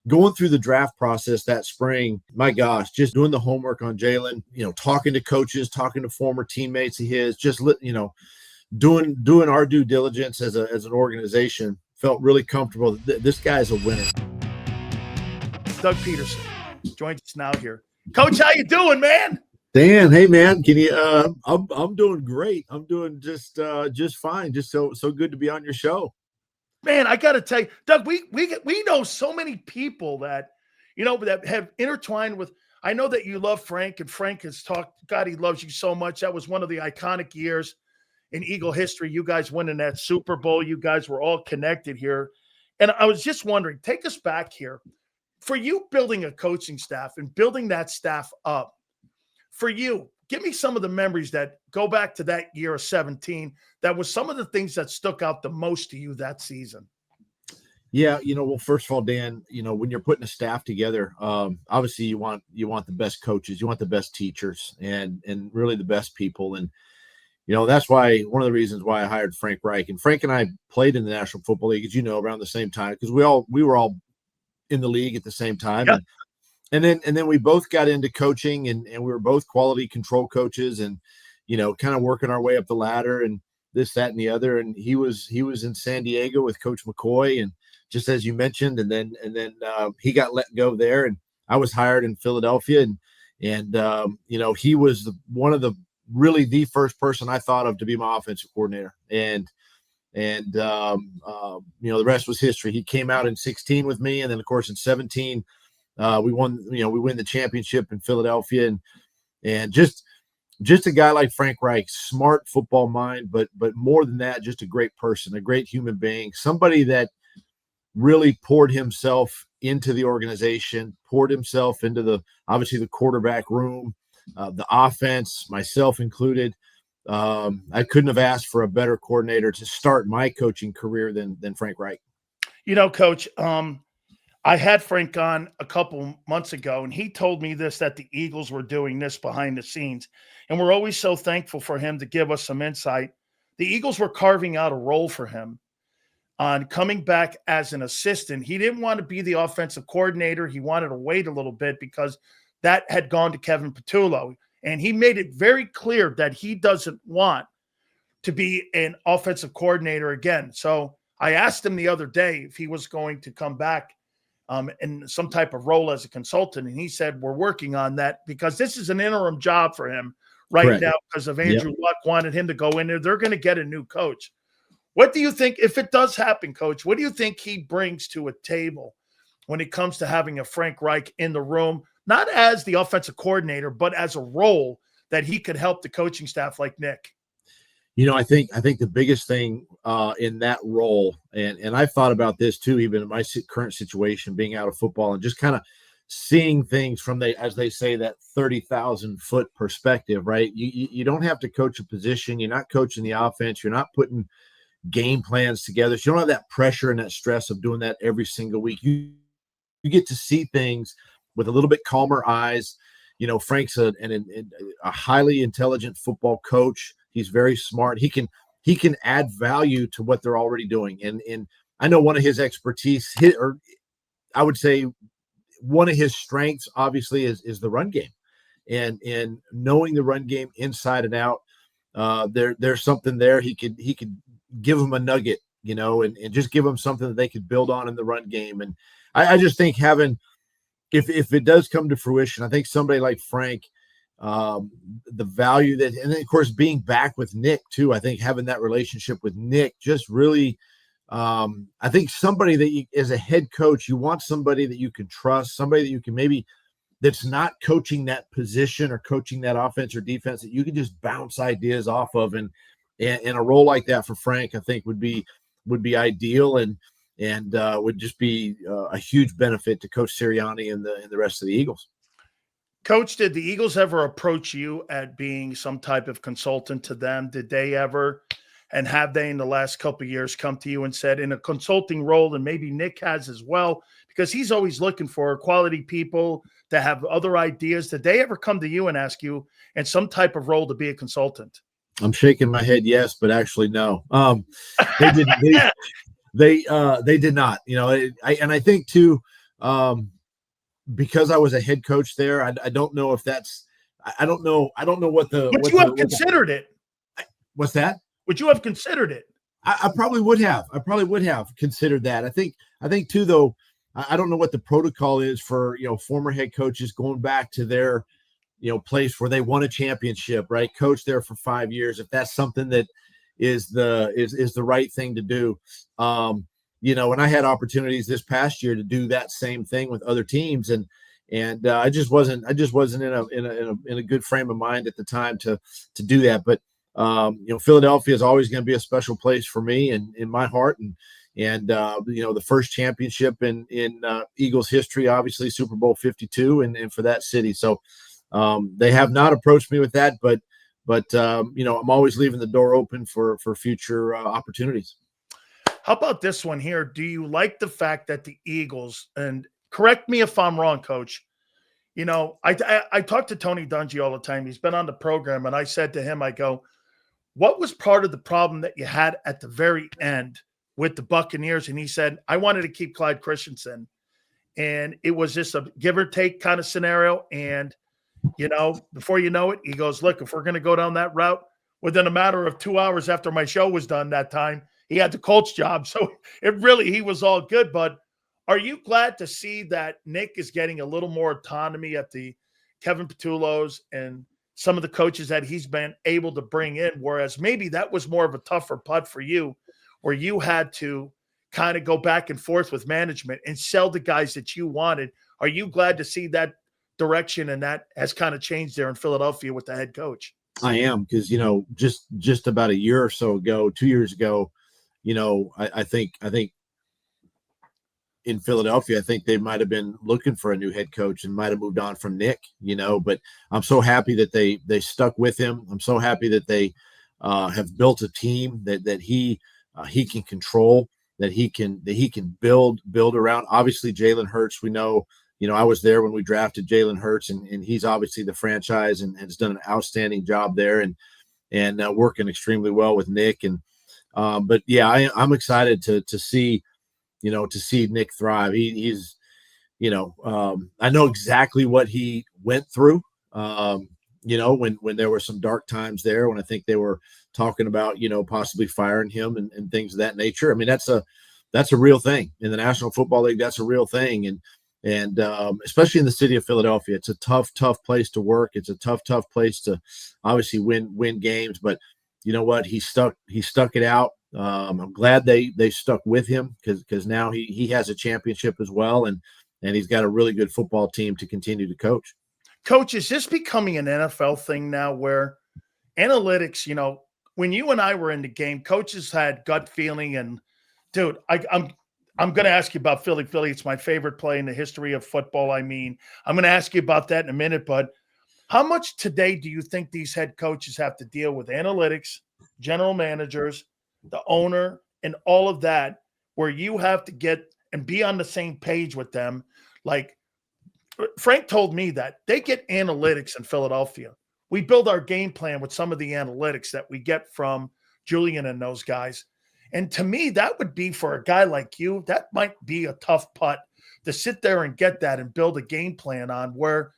going through the draft process that spring, my gosh, just doing the homework on Jalen, talking to coaches, talking to former teammates of his, just, doing our due diligence as an organization, felt really comfortable. This guy's a winner. Doug Pederson joins us now here. Coach, how you doing, man? Dan, hey man, can you? I'm doing great. I'm doing just fine. Just so good to be on your show. Man, I got to tell you, Doug, we know so many people that that have intertwined with. I know that you love Frank, and Frank has talked. God, he loves you so much. That was one of the iconic years in Eagle history. You guys winning that Super Bowl. You guys were all connected here, and I was just wondering, take us back here. For you building a coaching staff and building that staff up, for you, give me some of the memories that go back to that year of 17. That was some of the things that stuck out the most to you that season. Yeah, well, first of all, Dan, when you're putting a staff together, obviously you want the best coaches, you want the best teachers, and really the best people. And that's why one of the reasons why I hired Frank Reich. And Frank and I played in the National Football League, as you know, around the same time, because we were all in the league at the same time. Yeah. And then we both got into coaching, and we were both quality control coaches, and kind of working our way up the ladder and this, that, and the other. And he was in San Diego with Coach McCoy, and just as you mentioned, and then he got let go there, and I was hired in Philadelphia, and he was one of the first person I thought of to be my offensive coordinator, and the rest was history. He came out in 16 with me, and then of course in 17 we win the championship in Philadelphia, and just a guy like Frank Reich, smart football mind, but more than that, just a great person, a great human being, somebody that really poured himself into the organization, poured himself into obviously the quarterback room, the offense, myself included. I couldn't have asked for a better coordinator to start my coaching career than Frank Reich. Coach, I had Frank on a couple months ago, and he told me that the Eagles were doing this behind the scenes, and we're always so thankful for him to give us some insight. The Eagles were carving out a role for him on coming back as an assistant. He didn't want to be the offensive coordinator. He wanted to wait a little bit because that had gone to Kevin Patullo. And he made it very clear that he doesn't want to be an offensive coordinator again. So I asked him the other day if he was going to come back in some type of role as a consultant. And he said, we're working on that because this is an interim job for him right now because of Andrew Luck wanted him to go in there. They're going to get a new coach. What do you think, if it does happen, Coach, what do you think he brings to a table when it comes to having a Frank Reich in the room, not as the offensive coordinator, but as a role that he could help the coaching staff like Nick? I think the biggest thing in that role, and I've thought about this too, even in my current situation, being out of football and just kind of seeing things from as they say, that 30,000 foot perspective, right? You don't have to coach a position. You're not coaching the offense. You're not putting game plans together. So you don't have that pressure and that stress of doing that every single week. You get to see things with a little bit calmer eyes. Frank's a highly intelligent football coach. He's very smart. He can add value to what they're already doing. And I know one of his expertise, or I would say one of his strengths, obviously, is the run game, and knowing the run game inside and out. There's something there. He could give them a nugget, and just give them something that they could build on in the run game. And I just think if it does come to fruition, I think somebody like Frank, the value that, and then of course being back with Nick too, I think having that relationship with Nick just really, I think somebody that as a head coach, you want somebody that you can trust, somebody that you can that's not coaching that position or coaching that offense or defense, that you can just bounce ideas off of. And a role like that for Frank, I think would be ideal, and would just be a huge benefit to Coach Sirianni and the rest of the Eagles. Coach, did the Eagles ever approach you at being some type of consultant to them? Did they ever, and have they in the last couple of years come to you and said, in a consulting role, and maybe Nick has as well, because he's always looking for quality people to have other ideas, did they ever come to you and ask you in some type of role to be a consultant? I'm shaking my head yes, but actually no. They did. They did not. I think too. Because I was a head coach there, I don't know if that's. I don't know. I don't know what the. Would what you the, have considered it? What's that? Would you have considered it? I probably would have. I probably would have considered that. I think too, though. I don't know what the protocol is for former head coaches going back to their place where they won a championship, right? Coach there for 5 years. If that's something that is the right thing to do. And I had opportunities this past year to do that same thing with other teams, and I just wasn't in a good frame of mind at the time to do that. But Philadelphia is always going to be a special place for me and in my heart, and the first championship in Eagles history, obviously Super Bowl 52, and for that city. So they have not approached me with that, but I'm always leaving the door open for future opportunities. How about this one here? Do you like the fact that the Eagles, and correct me if I'm wrong, Coach, I talk to Tony Dungy all the time. He's been on the program, and I said to him, I go, what was part of the problem that you had at the very end with the Buccaneers? And he said, I wanted to keep Clyde Christensen. And it was just a give or take kind of scenario. And, before you know it, he goes, look, if we're going to go down that route, within a matter of 2 hours after my show was done that time, he had the Colts job. So he was all good. But are you glad to see that Nick is getting a little more autonomy at the Kevin Patullos and some of the coaches that he's been able to bring in, whereas maybe that was more of a tougher putt for you, where you had to kind of go back and forth with management and sell the guys that you wanted? Are you glad to see that direction and that has kind of changed there in Philadelphia with the head coach? I am, because just about a year or so ago, 2 years ago, I think in Philadelphia, I think they might have been looking for a new head coach and might have moved on from Nick, but I'm so happy that they stuck with him. I'm so happy that they have built a team that he can control, that he can build around. Obviously, Jalen Hurts, we know, I was there when we drafted Jalen Hurts, and he's obviously the franchise and has done an outstanding job there, and working extremely well with Nick. And but yeah, I'm excited to see Nick thrive. He's I know exactly what he went through. When there were some dark times there, when I think they were talking about possibly firing him and things of that nature. I mean, that's a real thing in the National Football League. That's a real thing, and especially in the city of Philadelphia, it's a tough place to work. It's a tough place to obviously win games. But you know what? He stuck it out. I'm glad they stuck with him, because now he has a championship as well, and he's got a really good football team to continue to coach. Coach, is this becoming an NFL thing now, where analytics, when you and I were in the game, coaches had gut feeling, and dude, I'm going to ask you about Philly. It's my favorite play in the history of football. I mean, I'm going to ask you about that in a minute, but how much today do you think these head coaches have to deal with analytics, general managers, the owner, and all of that, where you have to get and be on the same page with them? Like Frank told me that they get analytics in Philadelphia. We build our game plan with some of the analytics that we get from Julian and those guys. And to me, that would be, for a guy like you, that might be a tough putt to sit there and get that and build a game plan on, where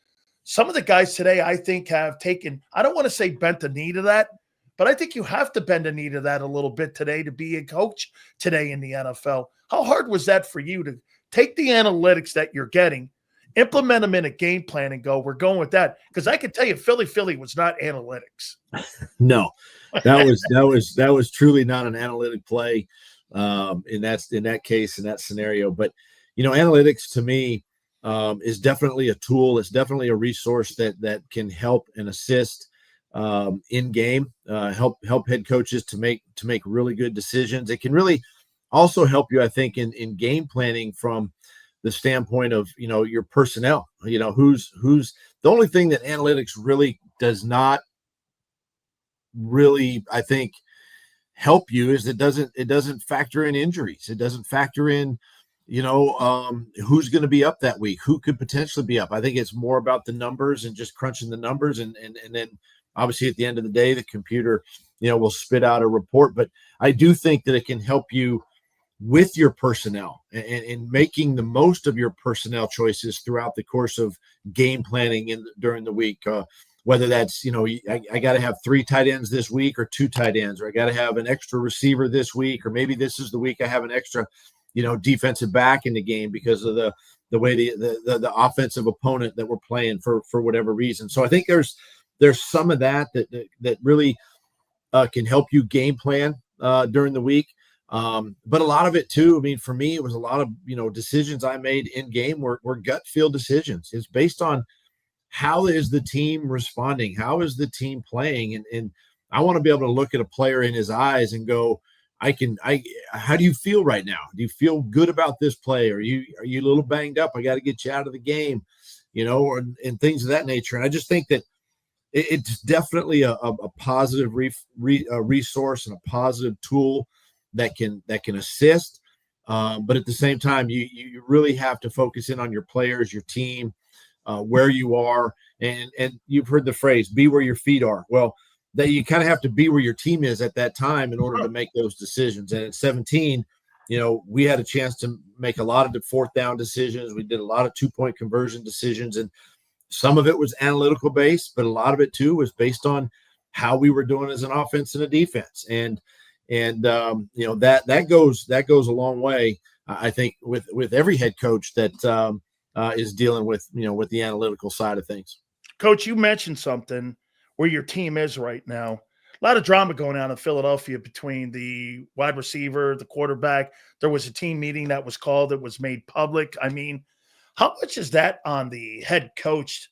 some of the guys today, I think, have taken, I don't want to say bent the knee to that, but I think you have to bend the knee to that a little bit today to be a coach today in the NFL. How hard was that for you to take the analytics that you're getting, implement them in a game plan, and go, we're going with that? Because I can tell you, Philly was not analytics. No, that was truly not an analytic play in that case, in that scenario. But analytics to me is definitely a tool. It's definitely a resource that can help and assist in game, help head coaches to make really good decisions. It can really also help you, I think, in game planning from the standpoint of your personnel. Who's the only thing that analytics really does not really, I think, help you is it doesn't factor in injuries. It doesn't factor in who's going to be up that week, who could potentially be up. I think it's more about the numbers and just crunching the numbers, and then obviously at the end of the day, the computer will spit out a report. But I do think that it can help you with your personnel and making the most of your personnel choices throughout the course of game planning during the week. Whether that's, I got to have 3 tight ends this week or 2 tight ends, or I got to have an extra receiver this week, or maybe this is the week I have an extra, defensive back in the game because of the way the offensive opponent that we're playing for whatever reason. So I think there's some of that really can help you game plan during the week. But a lot of it too, I mean, for me, it was a lot of, decisions I made in game were gut feel decisions. It's based on how is the team responding? How is the team playing? And I want to be able to look at a player in his eyes and go, how do you feel right now? Do you feel good about this play? Are you a little banged up? I got to get you out of the game, and things of that nature. And I just think that it's definitely a positive resource and a positive tool that can assist. But at the same time, you really have to focus in on your players, your team, where you are. And you've heard the phrase, be where your feet are. Well, that you kind of have to be where your team is at that time in order to make those decisions. And at 17, we had a chance to make a lot of 4th down decisions. We did a lot of 2-point conversion decisions, and some of it was analytical based, but a lot of it too was based on how we were doing as an offense and a defense. And that goes a long way, I think, with every head coach that is dealing with the analytical side of things. Coach, you mentioned something where your team is right now. A lot of drama going on in Philadelphia between the wide receiver, the quarterback. There was a team meeting that was called that was made public. I mean, how much is that on the head coach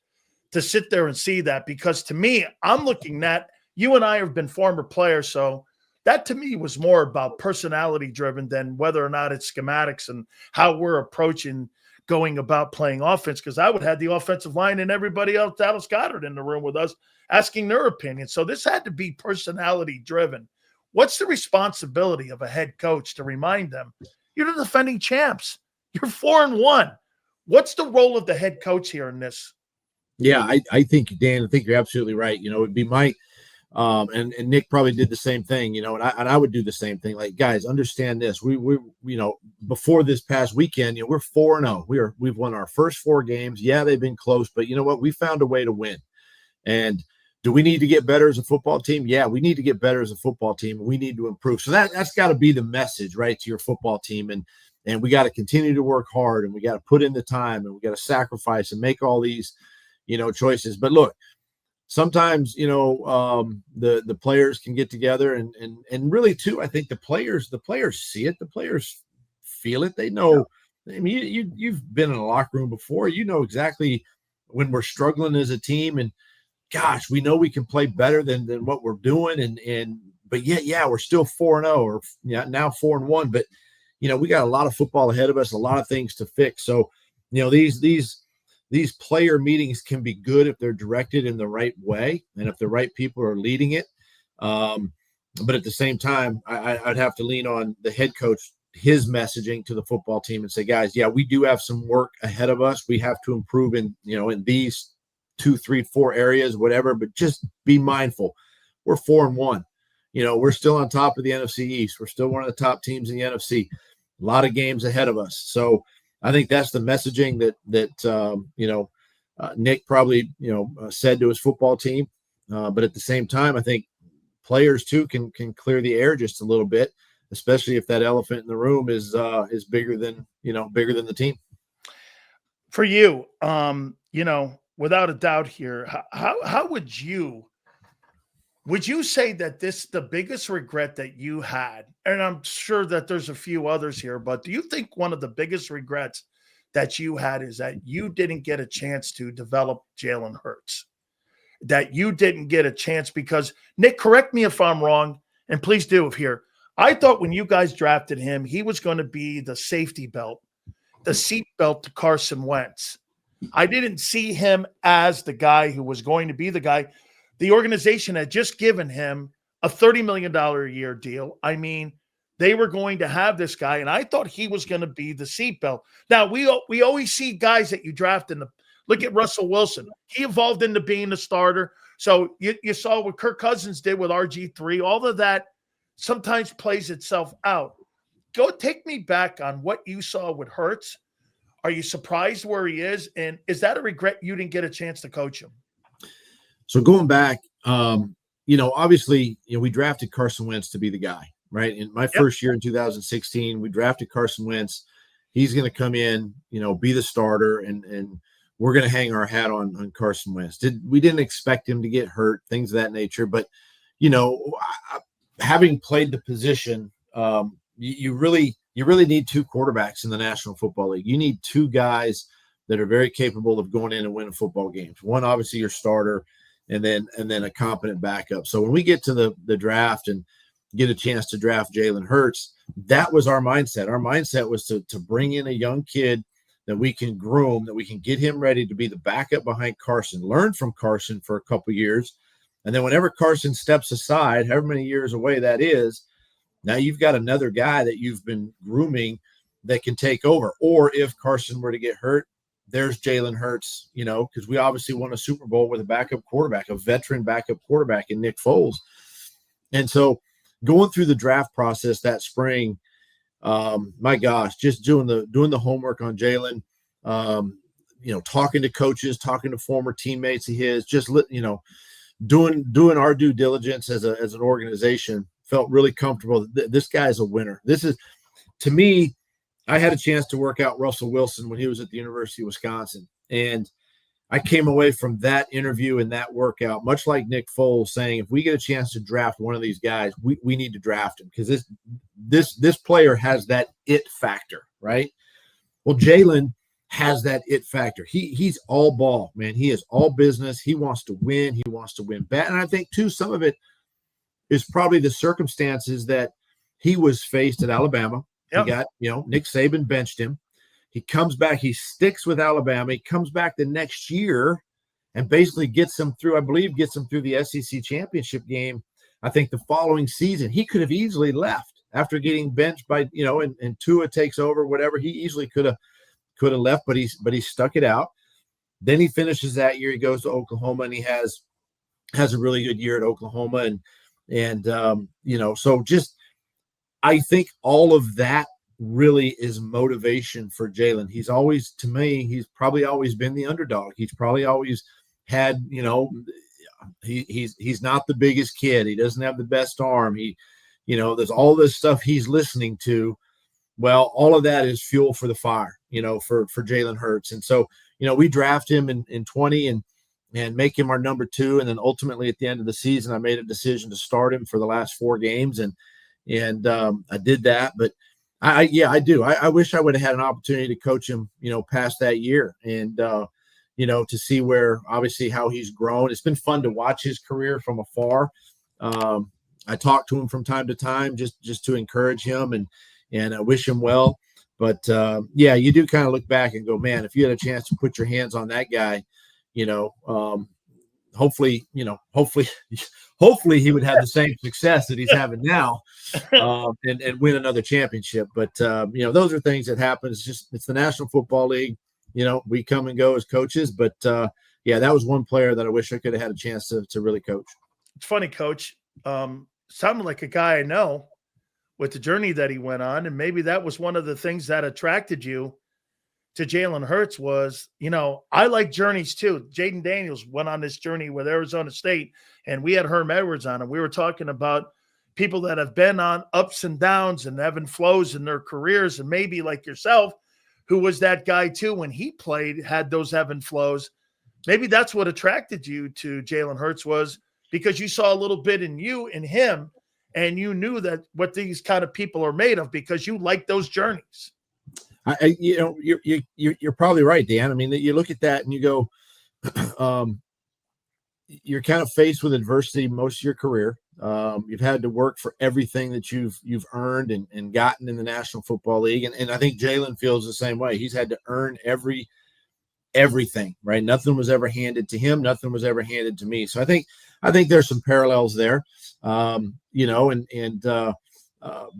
to sit there and see that? Because to me, I'm looking at, you and I have been former players, so that to me was more about personality driven than whether or not it's schematics and how we're approaching going about playing offense. Because I would have the offensive line and everybody else, Dallas Goedert, in the room with us asking their opinion. So this had to be personality driven. What's the responsibility of a head coach to remind them, you're the defending champs, you're 4-1? What's the role of the head coach here in this? Yeah, I think, Dan, I think you're absolutely right. It'd be my and Nick probably did the same thing, and I would do the same thing. Like, guys, understand this. We before this past weekend, we're 4-0. We've won our first 4 games. Yeah, they've been close, but you know what? We found a way to win. And do we need to get better as a football team? Yeah, we need to get better as a football team. We need to improve. So that's got to be the message, right, to your football team. And we got to continue to work hard, and we got to put in the time, and we got to sacrifice and make all these, choices. But look, sometimes, the players can get together and really too, I think the players see it. The players feel it. They know. I mean, you've been in a locker room before. You know exactly when we're struggling as a team, and gosh, we know we can play better than what we're doing. But we're still 4-0 or now 4-1. But, we got a lot of football ahead of us, a lot of things to fix. So, these player meetings can be good if they're directed in the right way and if the right people are leading it. But at the same time, I'd have to lean on the head coach, his messaging to the football team, and say, guys, we do have some work ahead of us. We have to improve in these 2, 3, 4 areas, whatever, but just be mindful. We're 4-1. We're still on top of the NFC East. We're still one of the top teams in the NFC. A lot of games ahead of us. So I think that's the messaging that Nick probably, said to his football team. But at the same time, I think players too can clear the air just a little bit, especially if that elephant in the room is bigger than the team. For you, without a doubt here, how would you say that the biggest regret that you had, and I'm sure that there's a few others here, but do you think one of the biggest regrets that you had is that you didn't get a chance to develop Jalen Hurts? That you didn't get a chance because, Nick, correct me if I'm wrong, and please do if here. I thought when you guys drafted him, he was going to be the safety belt, the seat belt to Carson Wentz. I didn't see him as the guy who was going to be the guy. The organization had just given him a $30 million a year deal. I mean, they were going to have this guy, and I thought he was going to be the seatbelt. Now, we always see guys that you draft in the – look at Russell Wilson. He evolved into being a starter. So you saw what Kirk Cousins did with RG3. All of that sometimes plays itself out. Go take me back on what you saw with Hurts. Are you surprised where he is? And is that a regret you didn't get a chance to coach him? So going back, obviously, we drafted Carson Wentz to be the guy, right? In my first year in 2016, we drafted Carson Wentz. He's going to come in, be the starter, and we're going to hang our hat on Carson Wentz. We didn't expect him to get hurt, things of that nature. But, having played the position, you really need two quarterbacks in the National Football League. You need two guys that are very capable of going in and winning football games. One, obviously, your starter, and then a competent backup. So when we get to the draft and get a chance to draft Jalen Hurts, that was our mindset. Our mindset was to bring in a young kid that we can groom, that we can get him ready to be the backup behind Carson, learn from Carson for a couple years. And then whenever Carson steps aside, however many years away that is, now you've got another guy that you've been grooming that can take over. Or if Carson were to get hurt, there's Jalen Hurts, because we obviously won a Super Bowl with a backup quarterback, a veteran backup quarterback in Nick Foles. And so going through the draft process that spring, my gosh, just doing the homework on Jalen, talking to coaches, talking to former teammates of his, just doing our due diligence as an organization, felt really comfortable. This guy's a winner. This is, to me, I had a chance to work out Russell Wilson when he was at the University of Wisconsin. And I came away from that interview and that workout, much like Nick Foles, saying, if we get a chance to draft one of these guys, we need to draft him, because this player has that it factor, right? Well, Jalen has that it factor. He's all ball, man. He is all business. He wants to win. He wants to win bad. And I think, too, some of it is probably the circumstances that he was faced at Alabama. Yep. He got, Nick Saban benched him. He comes back. He sticks with Alabama. He comes back the next year and basically gets them through the SEC championship game. I think the following season, he could have easily left after getting benched by, and Tua takes over, whatever. He easily could have left, but he stuck it out. Then he finishes that year. He goes to Oklahoma, and he has a really good year at Oklahoma. And so just, I think all of that really is motivation for Jalen. He's always, to me, he's probably always been the underdog. He's probably always had, he's not the biggest kid. He doesn't have the best arm. There's all this stuff he's listening to. Well, all of that is fuel for the fire, for Jalen Hurts. And so, we draft him in 20 and make him our number 2. And then ultimately at the end of the season, I made a decision to start him for the last 4 games. And I did that, but I do. I wish I would have had an opportunity to coach him, past that year, and to see where, obviously, how he's grown. It's been fun to watch his career from afar. I talk to him from time to time, just to encourage him and I wish him well. But you do kind of look back and go, man, if you had a chance to put your hands on that guy, hopefully he would have the same success that he's having now, and win another championship. But those are things that happen. It's the National Football League. We come and go as coaches, but that was one player that I wish I could have had a chance to really coach. It's funny, Coach. Sounded like a guy I know with the journey that he went on, and maybe that was one of the things that attracted you to Jalen Hurts was, I like journeys too. Jaden Daniels went on this journey with Arizona State, and we had Herm Edwards on, and we were talking about people that have been on ups and downs and ebb and flows in their careers, and maybe like yourself, who was that guy too when he played, had those ebb and flows. Maybe that's what attracted you to Jalen Hurts, was because you saw a little bit in him, and you knew that what these kind of people are made of because you like those journeys. You're probably right, Dan. I mean, you look at that and you go, you're kind of faced with adversity most of your career. You've had to work for everything that you've earned and gotten in the National Football League. And I think Jalen feels the same way. He's had to earn everything, right? Nothing was ever handed to him. Nothing was ever handed to me. So I think there's some parallels there,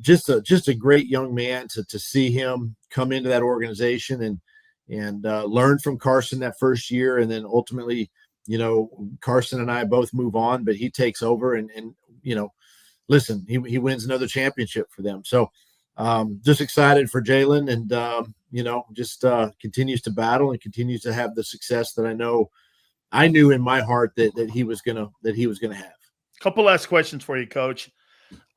just a great young man to see him come into that organization and learn from Carson that first year. And then ultimately, Carson and I both move on, but he takes over and listen, he wins another championship for them. So just excited for Jalen, and just continues to battle and continues to have the success that I knew in my heart that he was gonna have. Couple last questions for you, Coach.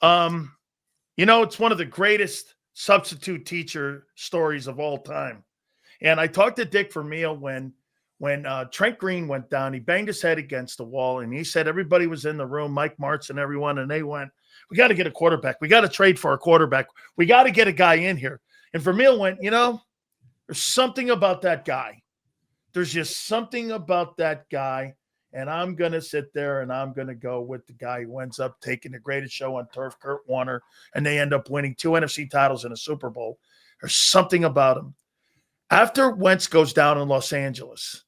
It's one of the greatest substitute teacher stories of all time. And I talked to Dick Vermeil when Trent Green went down. He banged his head against the wall, and he said everybody was in the room, Mike Martz and everyone, and they went, we got to get a quarterback. We got to trade for a quarterback. We got to get a guy in here. And Vermeil went, there's something about that guy. There's just something about that guy. And I'm going to sit there and I'm going to go with the guy who ends up taking the greatest show on turf, Kurt Warner, and they end up winning 2 NFC titles in a Super Bowl. There's something about him. After Wentz goes down in Los Angeles,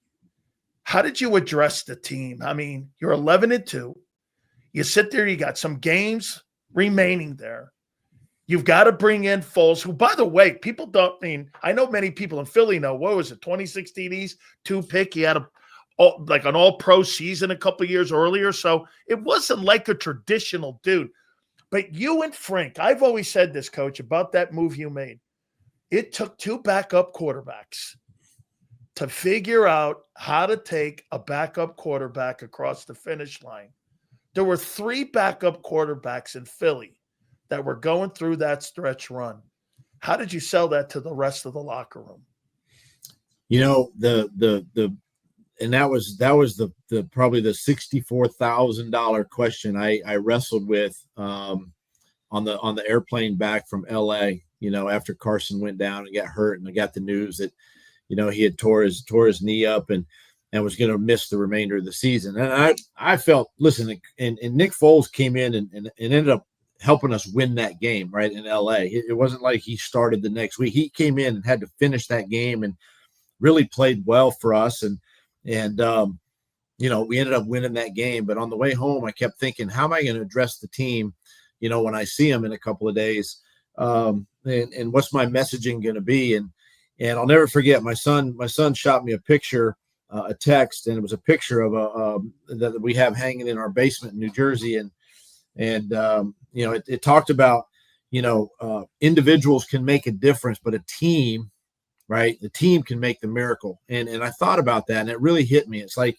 how did you address the team? I mean, you're 11-2. You sit there, you got some games remaining there. You've got to bring in Foles, who, by the way, people don't mean, I know many people in Philly know, what was it, 2016 TDs, 2 pick. He had an all-pro season a couple years earlier. So it wasn't like a traditional dude. But you and Frank, I've always said this, Coach, about that move you made. It took 2 backup quarterbacks to figure out how to take a backup quarterback across the finish line. There were 3 backup quarterbacks in Philly that were going through that stretch run. How did you sell that to the rest of the locker room? And that was the probably the $64,000 question I wrestled with on the airplane back from LA, after Carson went down and got hurt, and I got the news that, he had tore his knee up and was going to miss the remainder of the season. And I felt, listen, and Nick Foles came in and ended up helping us win that game right in LA. It wasn't like he started the next week. He came in and had to finish that game and really played well for us. And we ended up winning that game. But on the way home, I kept thinking, how am I going to address the team, when I see them in a couple of days? And what's my messaging going to be? And I'll never forget, my son shot me a picture, a text, and it was a picture of that we have hanging in our basement in New Jersey. And it talked about, individuals can make a difference, but a team, right? The team can make the miracle. And I thought about that, and it really hit me. It's like,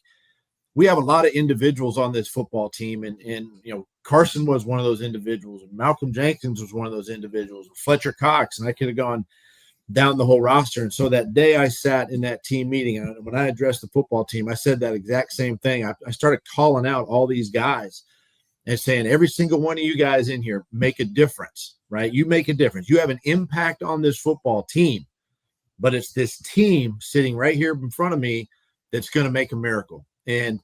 we have a lot of individuals on this football team, and Carson was one of those individuals, and Malcolm Jenkins was one of those individuals, Fletcher Cox, and I could have gone down the whole roster. And so that day I sat in that team meeting, and when I addressed the football team, I said that exact same thing. I started calling out all these guys and saying, every single one of you guys in here make a difference, right? You make a difference. You have an impact on this football team, but it's this team sitting right here in front of me that's going to make a miracle. And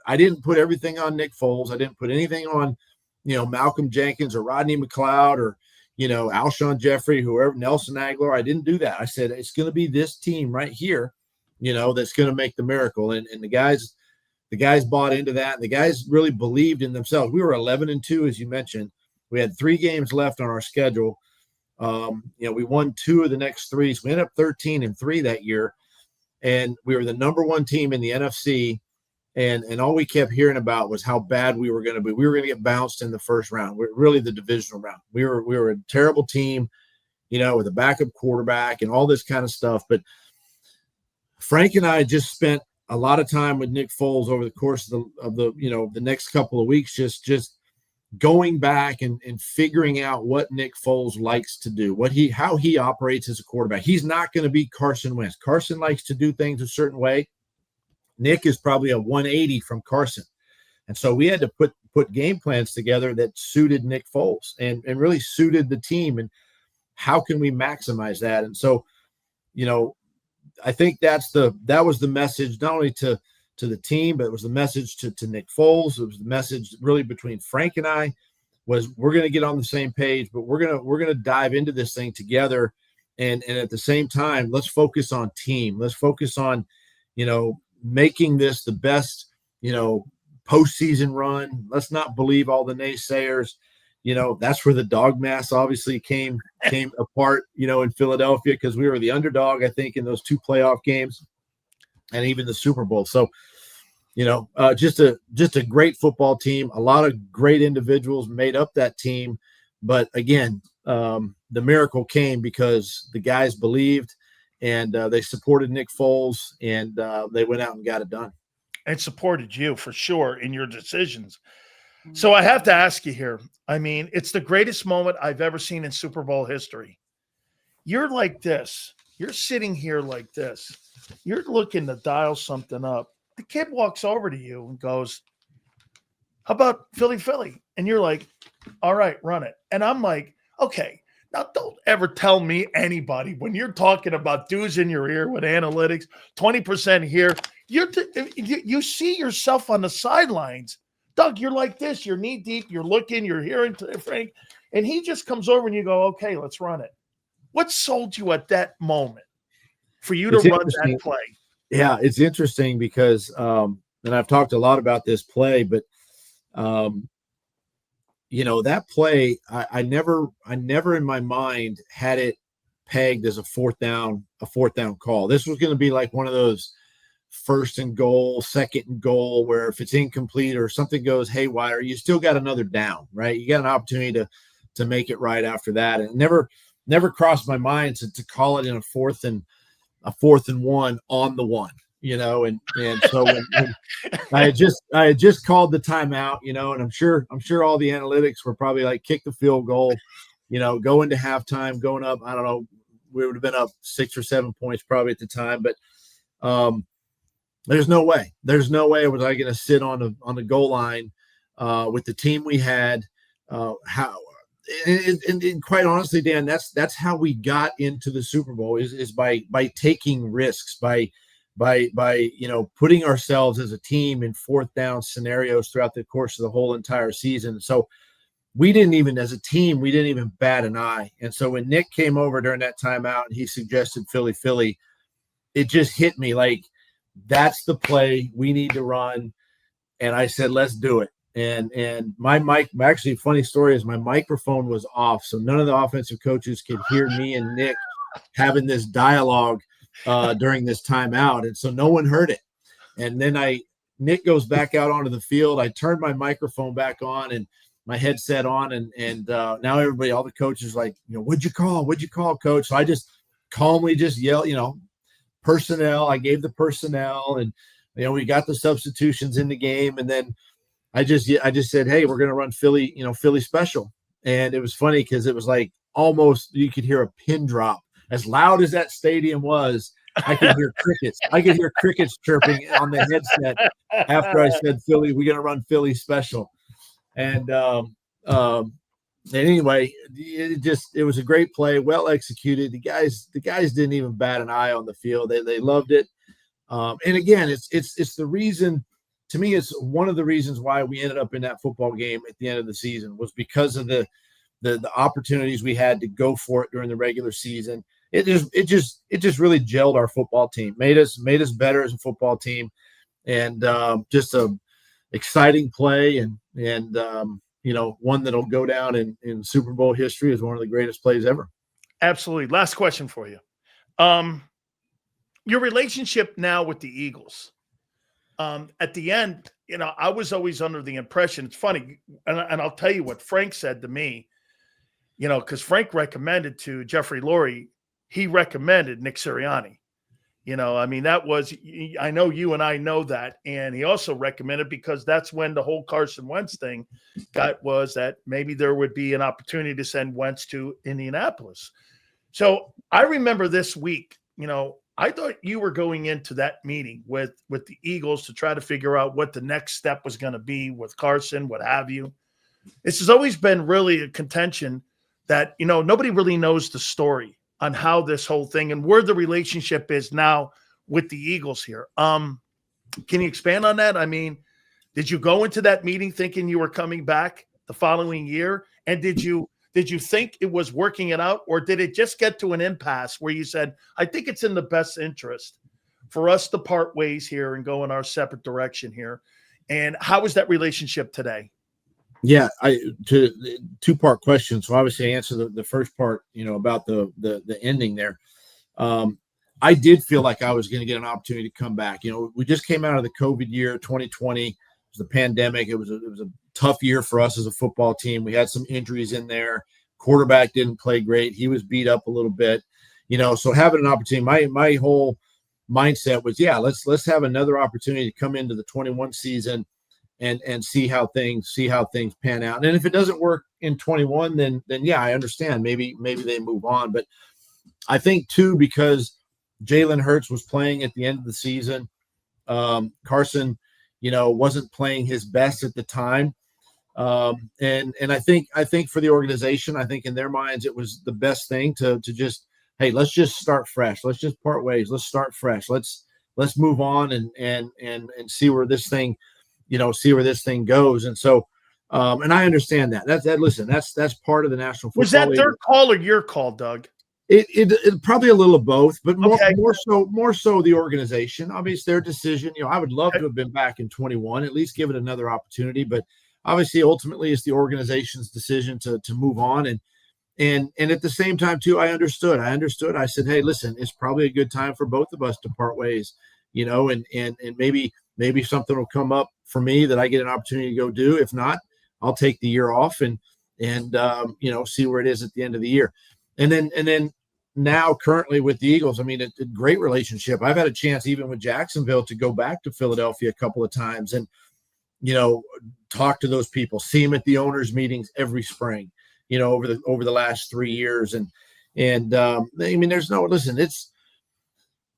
I didn't put everything on Nick Foles. I didn't put anything on, Malcolm Jenkins or Rodney McLeod or, Alshon Jeffrey, whoever, Nelson Aguilar. I didn't do that. I said, it's going to be this team right here, that's going to make the miracle. And the guys bought into that. And the guys really believed in themselves. We were 11-2, as you mentioned. We had 3 games left on our schedule. We won 2 of the next 3. So we ended up 13-3 that year. And we were the number 1 team in the NFC. And all we kept hearing about was how bad we were going to be. We were going to get bounced in the first round. We're really the divisional round. We were a terrible team, with a backup quarterback and all this kind of stuff. But Frank and I just spent a lot of time with Nick Foles over the course of the next couple of weeks, just going back and figuring out what Nick Foles likes to do, how he operates as a quarterback. He's not going to be Carson Wentz. Carson likes to do things a certain way. Nick is probably a 180 from Carson. And so we had to put game plans together that suited Nick Foles and really suited the team. And how can we maximize that? And so, I think that was the message, not only to the team, but it was the message to Nick Foles. It was the message really between Frank and I, was we're going to get on the same page, but we're going to dive into this thing together. And at the same time, let's focus on team. Let's focus on, making this the best, postseason run. Let's not believe all the naysayers. That's where the dog mass obviously came apart, in Philadelphia, because we were the underdog, I think, in those 2 playoff games and even the Super Bowl. So, just a great football team. A lot of great individuals made up that team. But again, the miracle came because the guys believed and they supported Nick Foles, and they went out and got it done. And supported you for sure in your decisions. So I have to ask you here. I mean, it's the greatest moment I've ever seen in Super Bowl history. You're like this. You're sitting here like this. You're looking to dial something up. The kid walks over to you and goes, "How about Philly?" And you're like, "All right, run it." And I'm like, okay, now don't ever tell me anybody when you're talking about dudes in your ear with analytics, 20% here, you see yourself on the sidelines. Doug, you're like this. You're knee deep. You're looking. You're hearing Frank. And he just comes over and you go, okay, let's run it. What sold you at that moment for you to run that play? Yeah, it's interesting because, and I've talked a lot about this play, but, that play, I never in my mind had it pegged as a fourth down call. This was going to be like one of those first and goal, second and goal, where if it's incomplete or something goes haywire, you still got another down, right? You got an opportunity to make it right after that. And it never crossed my mind to call it in a fourth and 1 on the 1, and so when I had just called the timeout, and I'm sure all the analytics were probably like kick the field goal, go into halftime, going up. I don't know, we would have been up 6 or 7 points probably at the time, but there's no way was I going to sit on the goal line with the team we had. And quite honestly, Dan, that's how we got into the Super Bowl is by taking risks, by putting ourselves as a team in fourth down scenarios throughout the course of the whole entire season. So we didn't even bat an eye. And so when Nick came over during that timeout and he suggested Philly, it just hit me like, that's the play we need to run. And I said, let's do it. And my mic, actually, funny story is my microphone was off. So none of the offensive coaches could hear me and Nick having this dialogue during this timeout. And so no one heard it. And then Nick goes back out onto the field. I turned my microphone back on and my headset on. And now everybody, all the coaches like, what'd you call, coach? So I just calmly just yell, personnel. I gave the personnel and, we got the substitutions in the game. And then I just said, hey, we're going to run Philly special. And it was funny because it was like almost you could hear a pin drop. As loud as that stadium was, I could hear crickets. I could hear crickets chirping on the headset after I said Philly, we're going to run Philly special. And anyway, it was a great play, well executed. The guys didn't even bat an eye on the field. They loved it. And again, it's the reason. To me, it's one of the reasons why we ended up in that football game at the end of the season was because of the opportunities we had to go for it during the regular season. It just really gelled our football team, made us better as a football team, and just a exciting play and one that'll go down in Super Bowl history as one of the greatest plays ever. Absolutely. Last question for you. Your relationship now with the Eagles. At the end, I was always under the impression, it's funny, and I'll tell you what Frank said to me, because Frank recommended to Jeffrey Lurie, he recommended Nick Sirianni. That was, I know you and I know that, and he also recommended because that's when the whole Carson Wentz thing was that maybe there would be an opportunity to send Wentz to Indianapolis. So I remember this week, I thought you were going into that meeting with the Eagles to try to figure out what the next step was going to be with Carson, what have you. This has always been really a contention that, nobody really knows the story on how this whole thing and where the relationship is now with the Eagles here. Can you expand on that? I mean, did you go into that meeting thinking you were coming back the following year? And did you think it was working it out, or did it just get to an impasse where you said, I think it's in the best interest for us to part ways here and go in our separate direction here? And how is that relationship today? Yeah, two-part question. So obviously I answer the first part, about the ending there. I did feel like I was going to get an opportunity to come back. We just came out of the COVID year, 2020. It was the pandemic. It was a tough year for us as a football team. We had some injuries in there. quarterback didn't play great. He was beat up a little bit, so having an opportunity, my whole mindset was, let's have another opportunity to come into the 21 season and see how things pan out. And if it doesn't work in 21, then I understand. Maybe they move on. But I think too, because Jalen Hurts was playing at the end of the season, Carson, wasn't playing his best at the time. And I think for the organization, I think in their minds, it was the best thing to just, hey, let's just start fresh. Let's just part ways. Let's start fresh. Let's move on and see where this thing, goes. And so, and I understand that. That's part of the National Football League. Was that League. their call or your call, Doug? It probably a little of both, but more so the organization. Obviously, their decision. I would love to have been back in 21, at least give it another opportunity. But obviously, ultimately, it's the organization's decision to move on. And at the same time, too, I understood. I said, hey, listen, it's probably a good time for both of us to part ways. And maybe something will come up for me that I get an opportunity to go do. If not, I'll take the year off and see where it is at the end of the year. And then now currently with the Eagles, I mean, it's a great relationship. I've had a chance even with Jacksonville to go back to Philadelphia a couple of times and, talk to those people, see them at the owners' meetings every spring, over the last 3 years. And I mean, there's no, listen,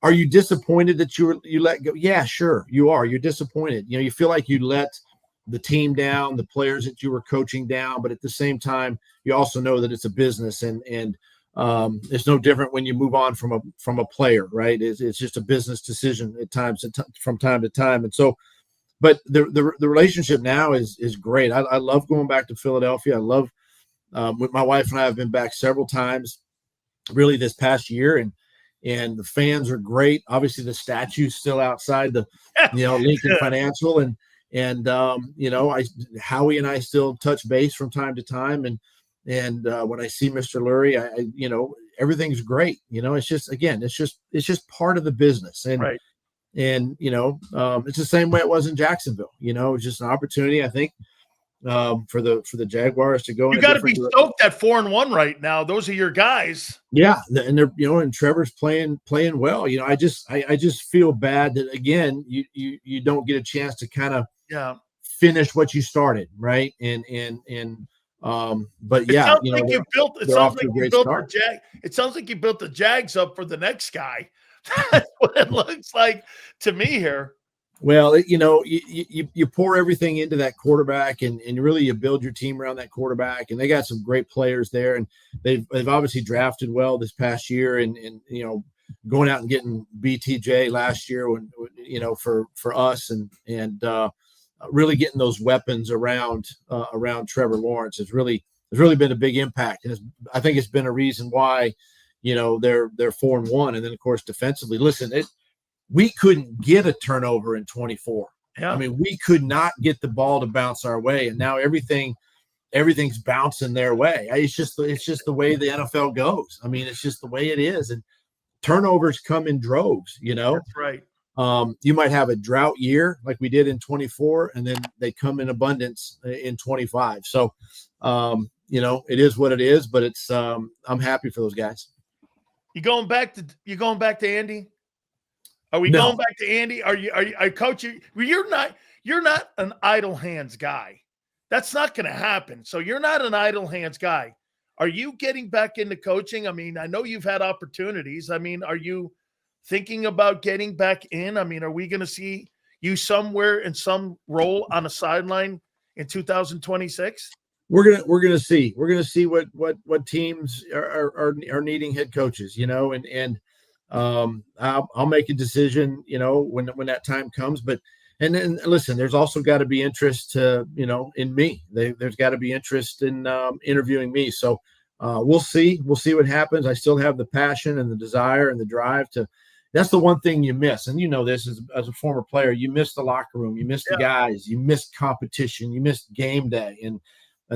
are you disappointed that you let go? Yeah, sure. You are. You're disappointed. You feel like you let the team down, the players that you were coaching down, but at the same time, you also know that it's a business and it's no different when you move on from a player, right? It's just a business decision at times from time to time. And so, but the relationship now is great. I love going back to Philadelphia. I love, with my wife and I have been back several times really this past year, and the fans are great. Obviously the statue's still outside the, Lincoln Financial and Howie and I still touch base from time to time. And when I see Mr. Lurie, I everything's great. It's just part of the business. And, right. And, it's the same way it was in Jacksonville. It was just an opportunity, I think, for the Jaguars to go. You got to be stoked at 4-1 right now. Those are your guys. Yeah, and they're and Trevor's playing well. I just feel bad that again you don't get a chance to kind of finish what you started, right? But yeah, it sounds like you built the Jags up for the next guy. That's what it looks like to me here. Well, you pour everything into that quarterback, and really you build your team around that quarterback, and they got some great players there, and they've obviously drafted well this past year, and going out and getting BTJ last year when for us, and really getting those weapons around Trevor Lawrence has really been a big impact, and I think it's been a reason why they're 4-1, and then of course defensively. Listen, we couldn't get a turnover in 24. Yeah. I mean, we could not get the ball to bounce our way, and now everything's bouncing their way. It's just the way the NFL goes. I mean, it's just the way it is, and turnovers come in droves. That's right. You might have a drought year like we did in 24, and then they come in abundance in 25. So, it is what it is, but it's I'm happy for those guys. You going back to Andy? Are we going back to Andy? Are you coach? You're not an idle hands guy. That's not going to happen. So you're not an idle hands guy. Are you getting back into coaching? I mean, I know you've had opportunities. I mean, are you thinking about getting back in? I mean, are we going to see you somewhere in some role on a sideline in 2026? We're gonna see. We're gonna see what teams are needing head coaches, and I'll make a decision, when that time comes. But and then listen, there's also got to be interest, in me. There's got to be interest in interviewing me. So we'll see. We'll see what happens. I still have the passion and the desire and the drive to. That's the one thing you miss, and this as a former player, you miss the locker room, you miss the guys, you miss competition, you miss game day, and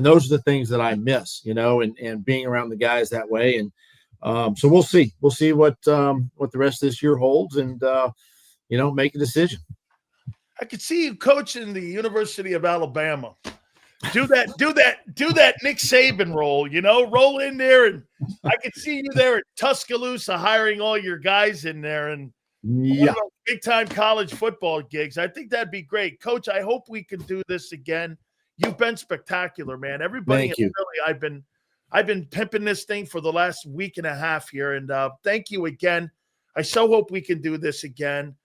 those are the things that I miss, and being around the guys that way. And so we'll see what the rest of this year holds, and make a decision. I could see you coaching the University of Alabama. Do that Nick Saban role, roll in there, and I could see you there at Tuscaloosa hiring all your guys in there and Yeah. big time college football gigs. I think that'd be great. Coach, I hope we can do this again. You've been spectacular, man. Everybody in Philly, I've been pimping this thing for the last week and a half here, and thank you again. I so hope we can do this again.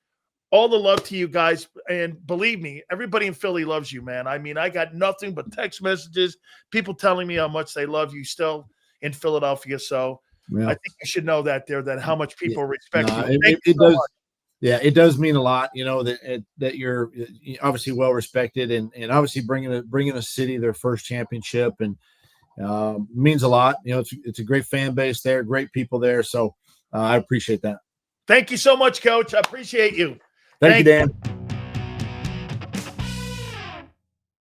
All the love to you guys. And believe me, everybody in Philly loves you, man. I mean, I got nothing but text messages, people telling me how much they love you still in Philadelphia. So I think you should know that how much people respect you. It does. Much. Yeah, it does mean a lot, that you're obviously well respected and obviously bringing a city their first championship and means a lot. It's a great fan base there, great people there. So I appreciate that. Thank you so much, Coach. I appreciate you. Thank you, Dan.